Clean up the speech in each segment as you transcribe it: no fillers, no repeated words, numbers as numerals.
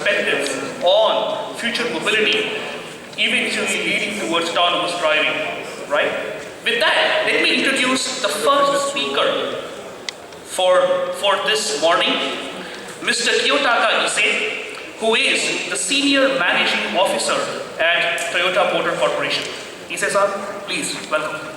perspectives on future mobility, eventually leading towards autonomous driving, right? With that, let me introduce the first speaker for this morning, Mr. Kiyotaka, who is the Senior Managing Officer at Toyota Motor Corporation. Ise-san, please, welcome.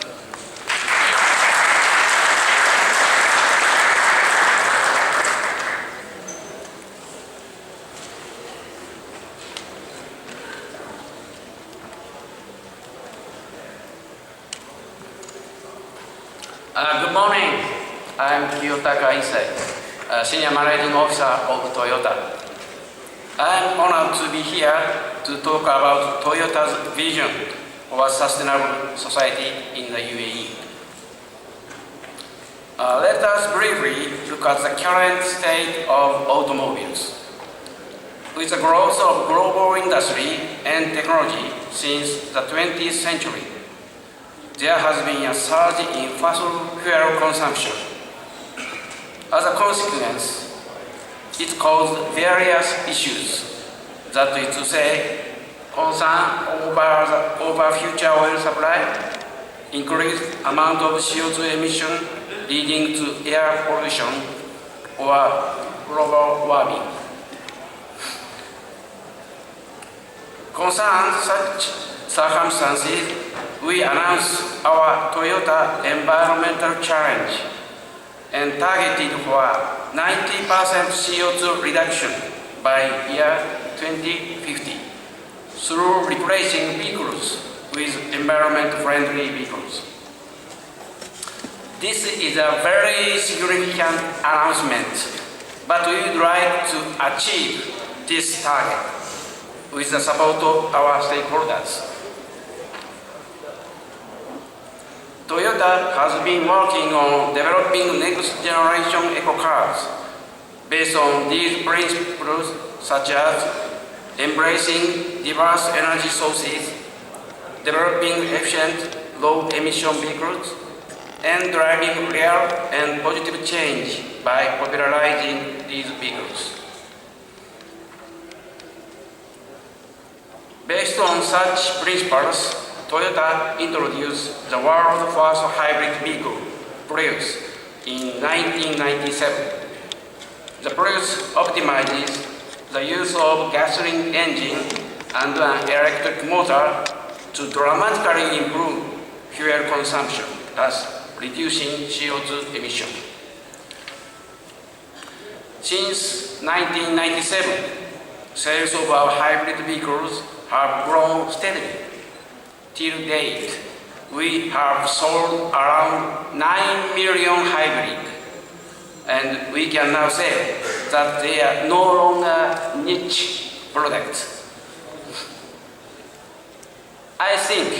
Good morning. I'm Kiyotaka Ise, Senior Managing Officer of Toyota. I'm honored to be here to talk about Toyota's vision for a sustainable society in the UAE. Let us briefly look at the current state of automobiles. With the growth of global industry and technology since the 20th century, there has been a surge in fossil fuel consumption. As a consequence, it caused various issues, that is to say, concern over future oil supply, increased amount of CO2 emission leading to air pollution, or global warming. Concerning such circumstances, we announced our Toyota Environmental Challenge and targeted for 90% CO2 reduction by year 2050 through replacing vehicles with environment-friendly vehicles. This is a very significant announcement, but we would like to achieve this target with the support of our stakeholders. Toyota has been working on developing next generation eco cars based on these principles, such as embracing diverse energy sources, developing efficient low-emission vehicles, and driving real and positive change by popularizing these vehicles. Based on such principles, Toyota introduced the world's first hybrid vehicle, Prius, in 1997. The Prius optimizes the use of gasoline engine and an electric motor to dramatically improve fuel consumption, thus reducing CO2 emission. Since 1997, sales of our hybrid vehicles have grown steadily. Till date, we have sold around 9 million hybrid, and we can now say that they are no longer niche products. I think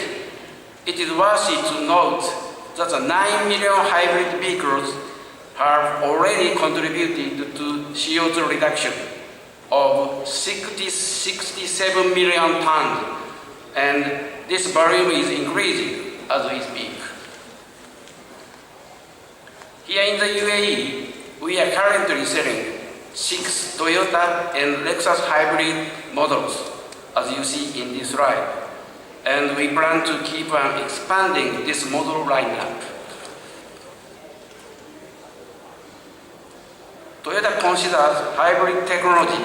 it is worthy to note that the 9 million hybrid vehicles have already contributed to CO2 reduction of 67 million tons, and this volume is increasing as we speak. Here in the UAE, we are currently selling 6 Toyota and Lexus hybrid models, as you see in this slide, and we plan to keep on expanding this model lineup. Toyota considers hybrid technology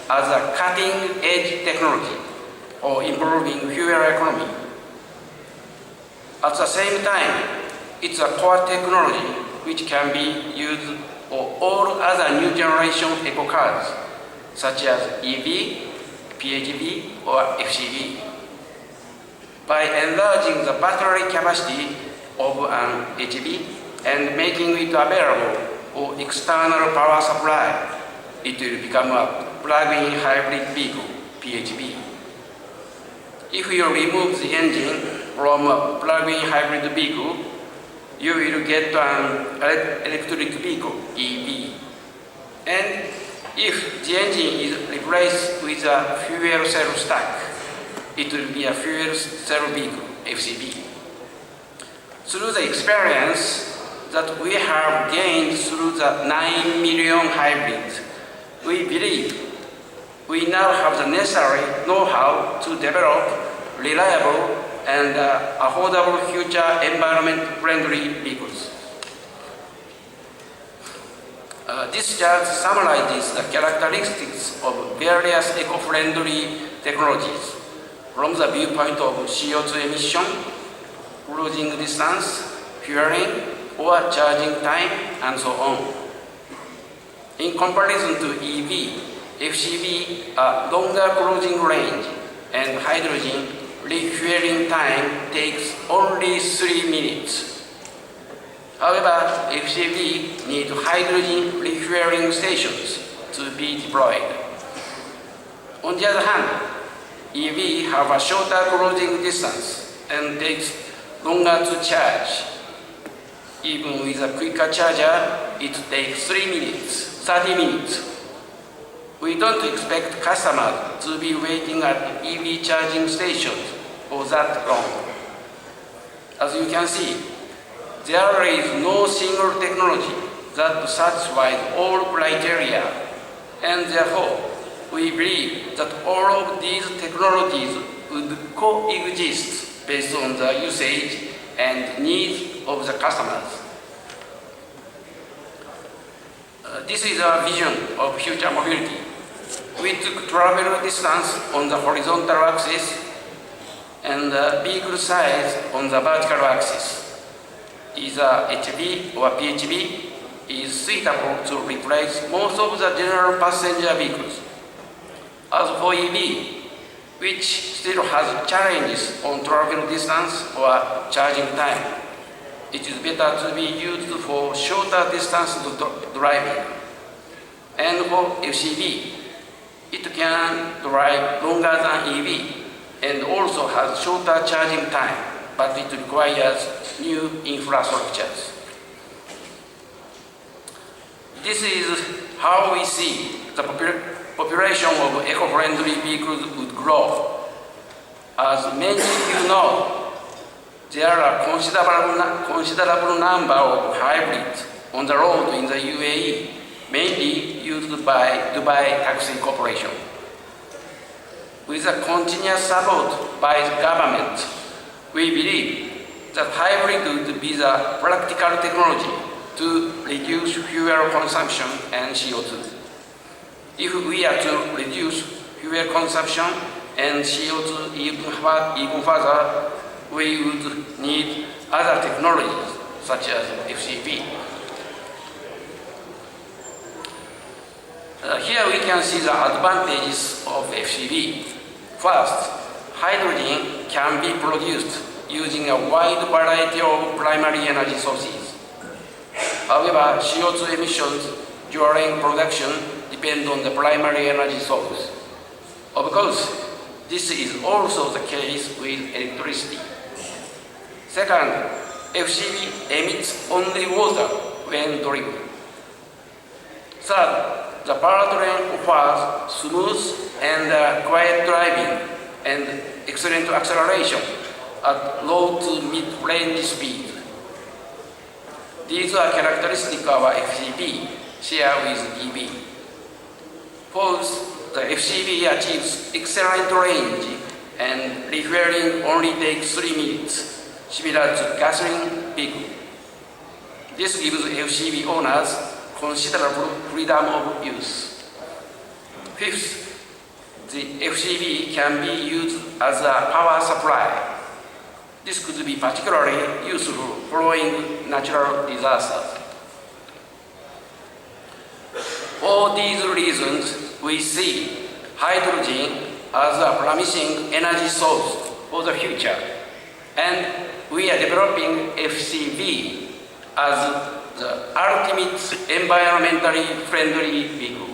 as a cutting-edge technology or improving fuel economy. At the same time, it's a core technology which can be used for all other new generation eco cars, such as EV, PHEV, or FCV. By enlarging the battery capacity of an HEV and making it available for external power supply, it will become a plug-in hybrid vehicle, PHEV. If you remove the engine from a plug-in hybrid vehicle, you will get an electric vehicle, EV. And if the engine is replaced with a fuel cell stack, it will be a fuel cell vehicle, FCV. Through the experience that we have gained through the 9 million hybrids, we believe we now have the necessary know-how to develop reliable and affordable future environment-friendly vehicles. This chart summarizes the characteristics of various eco-friendly technologies from the viewpoint of CO2 emission, cruising distance, fueling, or charging time, and so on. In comparison to EV, FCV are longer cruising range, and hydrogen refueling time takes only 3 minutes. However, FCV need hydrogen refueling stations to be deployed. On the other hand, EV have a shorter cruising distance and takes longer to charge. Even with a quicker charger, it takes 30 minutes. We don't expect customers to be waiting at EV charging stations for that long. As you can see, there is no single technology that satisfies all criteria, and therefore, we believe that all of these technologies would coexist based on the usage and needs of the customers. This is our vision of future mobility. We took travel distance on the horizontal axis and vehicle size on the vertical axis. Either HV or PHV is suitable to replace most of the general passenger vehicles. As for EV, which still has challenges on travel distance or charging time, it is better to be used for shorter distance driving. And for FCV, it can drive longer than EV and also has shorter charging time, but it requires new infrastructures. This is how we see the population of eco-friendly vehicles would grow. As many of you know, there are considerable number of hybrids on the road in the UAE, mainly used by Dubai Taxi Corporation. With the continuous support by the government, we believe that hybrid would be the practical technology to reduce fuel consumption and CO2. If we are to reduce fuel consumption and CO2 even further, we would need other technologies such as FCV. Here we can see the advantages of FCV. First, hydrogen can be produced using a wide variety of primary energy sources. However, CO2 emissions during production depend on the primary energy source. Of course, this is also the case with electricity. Second, FCV emits only water when driven. Third, the powertrain offers smooth and quiet driving and excellent acceleration at low to mid-range speed. These are characteristics of our FCV share with EV. Fourth, the FCV achieves excellent range and refueling only takes 3 minutes, similar to gasoline vehicle. This gives FCV owners considerable freedom of use. Fifth, the FCV can be used as a power supply. This could be particularly useful following natural disasters. For these reasons, we see hydrogen as a promising energy source for the future, and we are developing FCV as the ultimate environmentally friendly vehicle.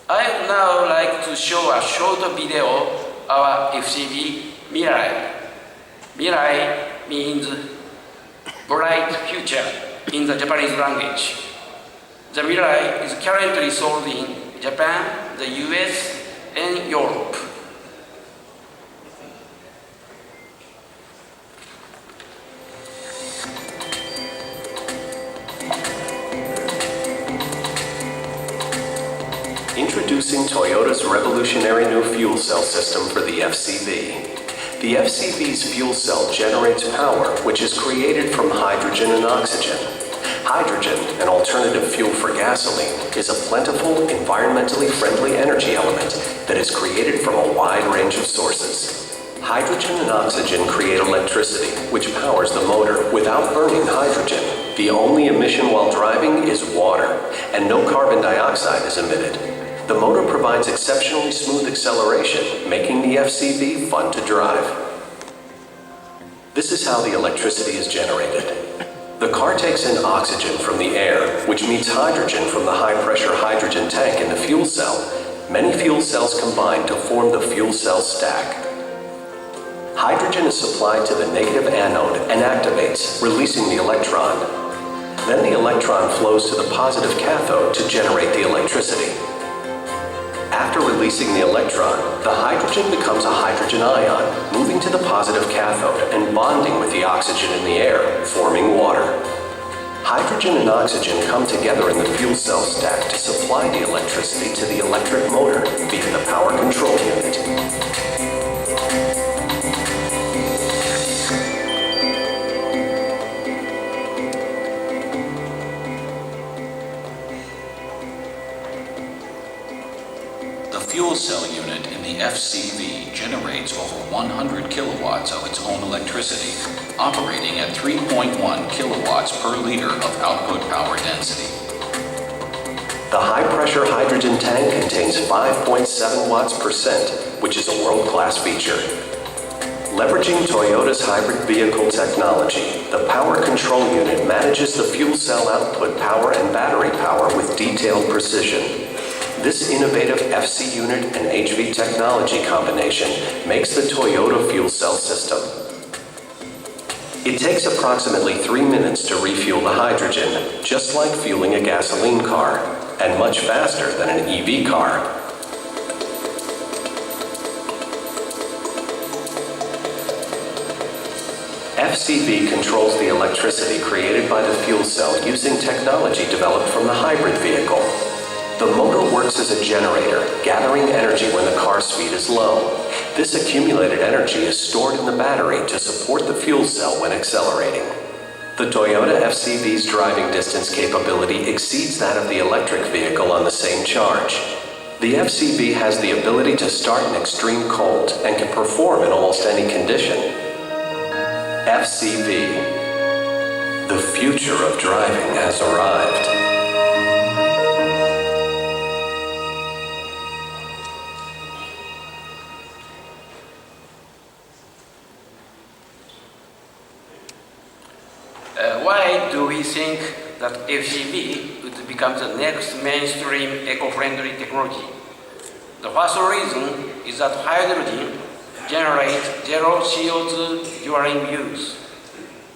I would now like to show a short video of our FCV Mirai. Mirai means bright future in the Japanese language. The Mirai is currently sold in Japan, the US, and Europe. Introducing Toyota's revolutionary new fuel cell system for the FCV. The FCV's fuel cell generates power which is created from hydrogen and oxygen. Hydrogen, an alternative fuel for gasoline, is a plentiful, environmentally friendly energy element that is created from a wide range of sources. Hydrogen and oxygen create electricity, which powers the motor without burning hydrogen. The only emission while driving is water, and no carbon dioxide is emitted. The motor provides exceptionally smooth acceleration, making the FCV fun to drive. This is how the electricity is generated. The car takes in oxygen from the air, which meets hydrogen from the high-pressure hydrogen tank in the fuel cell. Many fuel cells combine to form the fuel cell stack. Hydrogen is supplied to the negative anode and activates, releasing the electron. Then the electron flows to the positive cathode to generate the electricity. After releasing the electron, the hydrogen becomes a hydrogen ion, moving to the positive cathode and bonding with the oxygen in the air, forming water. Hydrogen and oxygen come together in the fuel cell stack to supply the electricity to the electric motor via the power control unit. The fuel cell unit in the FCV generates over 100 kilowatts of its own electricity, operating at 3.1 kilowatts per liter of output power density. The high-pressure hydrogen tank contains 5.7 watts per cent, which is a world-class feature. Leveraging Toyota's hybrid vehicle technology, the power control unit manages the fuel cell output power and battery power with detailed precision. This innovative FC unit and HV technology combination makes the Toyota fuel cell system. It takes approximately 3 minutes to refuel the hydrogen, just like fueling a gasoline car, and much faster than an EV car. FCV controls the electricity created by the fuel cell using technology developed from the hybrid vehicle. The motor works as a generator, gathering energy when the car speed is low. This accumulated energy is stored in the battery to support the fuel cell when accelerating. The Toyota FCV's driving distance capability exceeds that of the electric vehicle on the same charge. The FCV has the ability to start in extreme cold and can perform in almost any condition. FCV. The future of driving has arrived. Why do we think that FCV would become the next mainstream eco-friendly technology? The first reason is that hydrogen generates zero CO2 during use.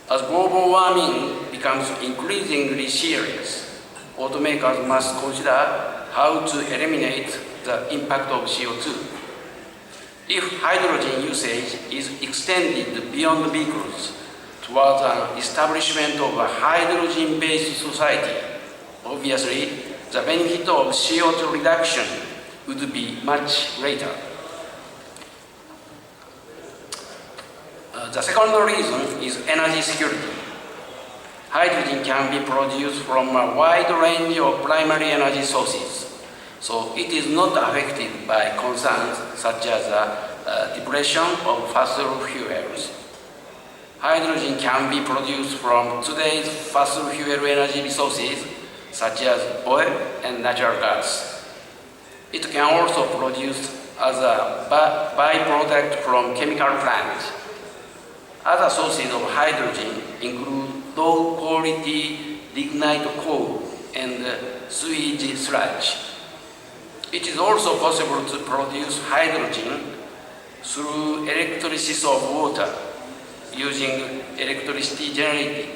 As global warming becomes increasingly serious, automakers must consider how to eliminate the impact of CO2. If hydrogen usage is extended beyond vehicles towards an establishment of a hydrogen-based society, obviously the benefit of CO2 reduction would be much greater. The second reason is energy security. Hydrogen can be produced from a wide range of primary energy sources, so it is not affected by concerns such as depletion of fossil fuels. Hydrogen can be produced from today's fossil fuel energy resources such as oil and natural gas. It can also be produced as a byproduct from chemical plants. Other sources of hydrogen include low-quality lignite coal and sewage sludge. It is also possible to produce hydrogen through electrolysis of water using electricity generated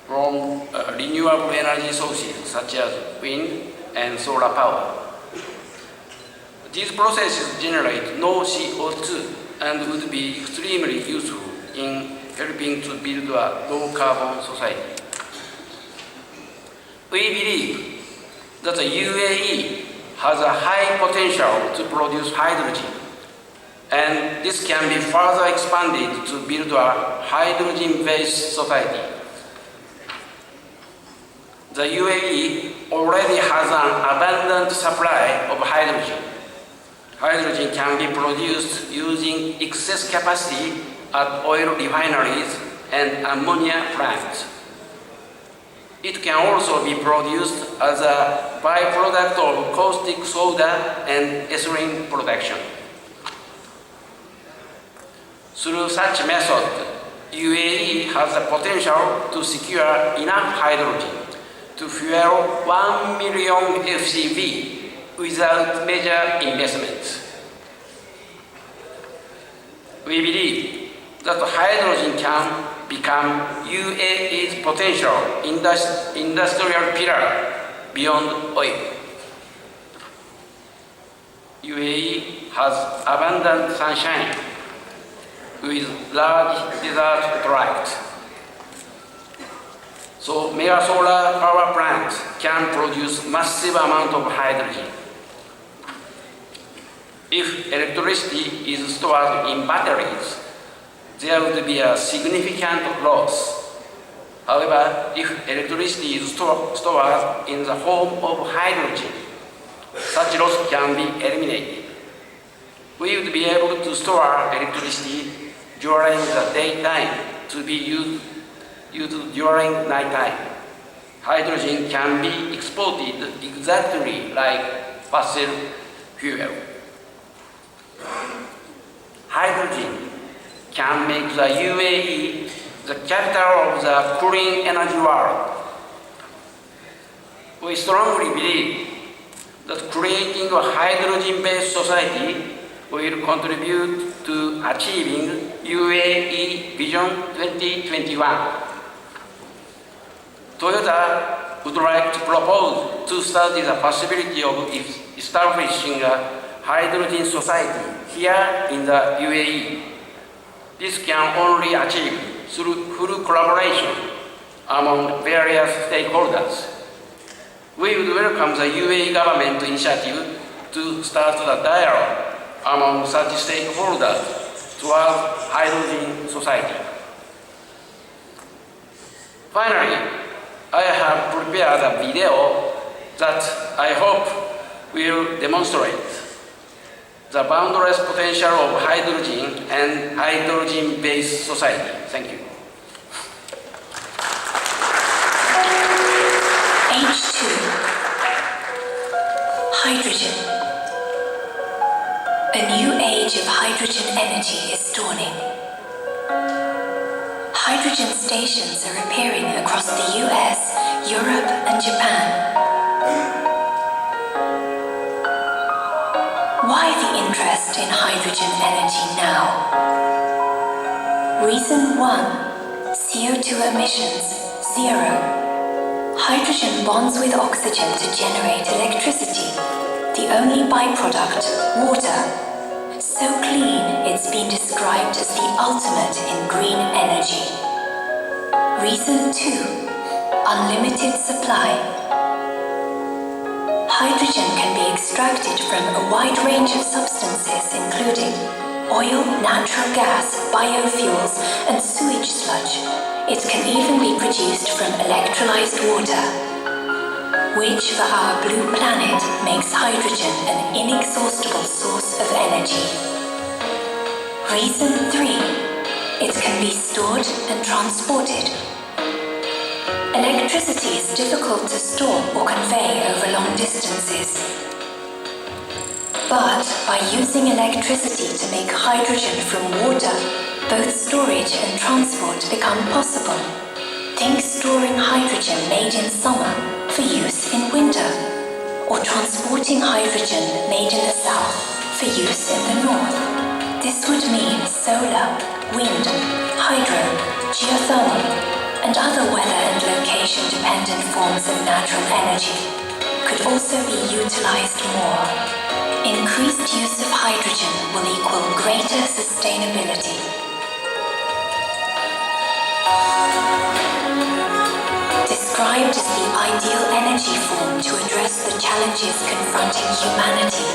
from renewable energy sources such as wind and solar power. These processes generate no CO2 and would be extremely useful in helping to build a low-carbon society. We believe that the UAE has a high potential to produce hydrogen, and this can be further expanded to build a hydrogen-based society. The UAE already has an abundant supply of hydrogen. Hydrogen can be produced using excess capacity at oil refineries and ammonia plants. It can also be produced as a byproduct of caustic soda and ethylene production. Through such method, UAE has the potential to secure enough hydrogen to fuel 1 million FCV without major investments. We believe that hydrogen can become UAE's potential industrial pillar beyond oil. UAE has abundant sunshine with large desert tract. So mega solar power plants can produce massive amount of hydrogen. If electricity is stored in batteries, there would be a significant loss. However, if electricity is stored in the form of hydrogen, such loss can be eliminated. We would be able to store electricity during the daytime to be used during nighttime. Hydrogen can be exported exactly like fossil fuel. Hydrogen can make the UAE the capital of the clean energy world. We strongly believe that creating a hydrogen-based society will contribute to achieving UAE Vision 2021. Toyota would like to propose to study the possibility of establishing a hydrogen society here in the UAE. This can only achieve through full collaboration among various stakeholders. We would welcome the UAE government initiative to start the dialogue among such stakeholders towards hydrogen society. Finally, I have prepared a video that I hope will demonstrate the boundless potential of hydrogen and hydrogen-based society. Thank you. H2. Hydrogen. A new age of hydrogen energy is dawning. Hydrogen stations are appearing across the US, Europe, and Japan. Why the interest in hydrogen energy now? Reason 1. CO2 emissions, 0. Hydrogen bonds with oxygen to generate electricity. The only byproduct, water. So clean, it's been described as the ultimate in green energy. Reason 2. Unlimited supply. Hydrogen can be extracted from a wide range of substances including oil, natural gas, biofuels, and sewage sludge. It can even be produced from electrolyzed water, which for our blue planet makes hydrogen an inexhaustible source of energy. Reason 3. It can be stored and transported. Electricity is difficult to store or convey over long distances. But by using electricity to make hydrogen from water, both storage and transport become possible. Think storing hydrogen made in summer for use in winter, or transporting hydrogen made in the south for use in the north. This would mean solar, wind, hydro, geothermal, and other weather and location-dependent forms of natural energy could also be utilized more. Increased use of hydrogen will equal greater sustainability. described as the ideal energy form to address the challenges confronting humanity,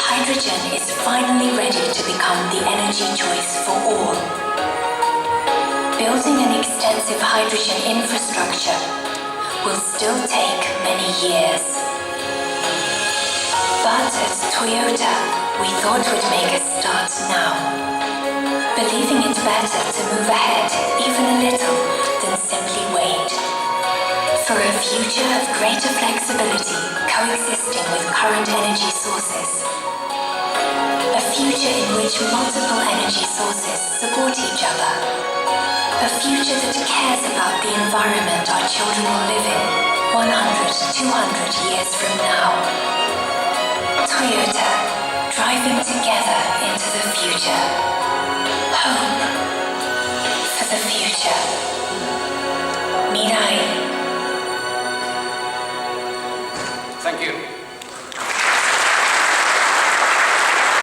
hydrogen is finally ready to become the energy choice for all. Building an extensive hydrogen infrastructure will still take many years. But at Toyota, we thought we'd make a start now, believing it better to move ahead even a little than simply wait. For a future of greater flexibility coexisting with current energy sources. A future in which multiple energy sources support each other. A future that cares about the environment our children will live in 100, 200 years from now. Toyota, driving together into the future. Hope for the future. Mirai. Thank you.